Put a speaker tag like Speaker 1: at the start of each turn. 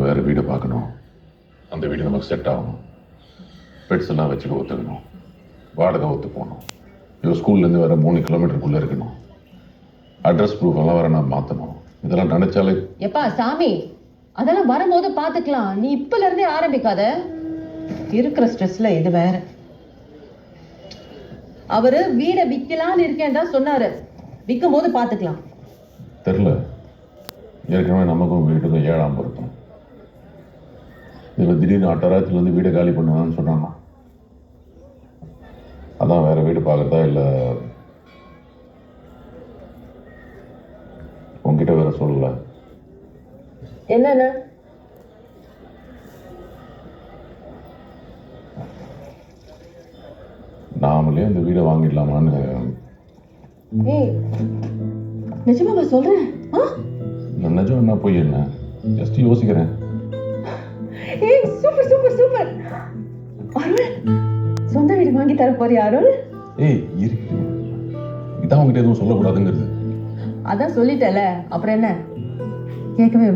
Speaker 1: வேறு வீடு பார்க்கணும். அந்த வீடு நமக்கு செட் ஆகணும். பெட்ஸ் எல்லாம் வச்சுக்க ஒத்துக்கணும். வாடகை ஒத்து போகணும். இவன் ஸ்கூல்லேருந்து வேறு 3 கிலோமீட்டருக்குள்ளே இருக்கணும். அட்ரஸ் ப்ரூஃப் எல்லாம் வேறு நான் மாற்றணும். இதெல்லாம் நினைச்சாலே
Speaker 2: எப்பா சாமி, அதெல்லாம் வரும்போது பார்த்துக்கலாம். நீ இப்பல இருந்தே ஆரம்பிக்காத. இருக்கிற ஸ்ட்ரெஸ்ல இது வேற. அவரு வீடை விற்கலான்னு இருக்கேன் தான் சொன்னாரு. விற்கும் போது பார்த்துக்கலாம்.
Speaker 1: தெரில. ஏற்கனவே நமக்கும் வீட்டுக்கும் 7ஆம் பொருத்தம். இதில் திடீர்னு அட்டராத்திலேருந்து வீடை காலி பண்ணுவான்னு சொன்னாங்க. அதான் வேற வீடு பார்க்குறதா இல்லை உங்ககிட்ட வேற சொல்லல.
Speaker 2: என்னன்னா
Speaker 1: நாமளே அந்த வீடை வாங்கிடலாமான்னு.
Speaker 2: ஏய், நிஜமாவா சொல்றேன்?
Speaker 1: நிஜம் என்ன போய் என்ன, ஜஸ்ட் யோசிக்கிறேன்.
Speaker 2: ஏய், சூப்பர் சூப்பர் சூப்பர். அருள், சொந்த வீடு வாங்கி தர போறியா அருள்?
Speaker 1: ஏய் இருக்கு, இதான் உங்ககிட்ட எதுவும் சொல்லக்கூடாதுங்கிறது.
Speaker 2: அதான் சொல்லிட்டல, அப்புறம் என்ன கேட்கவே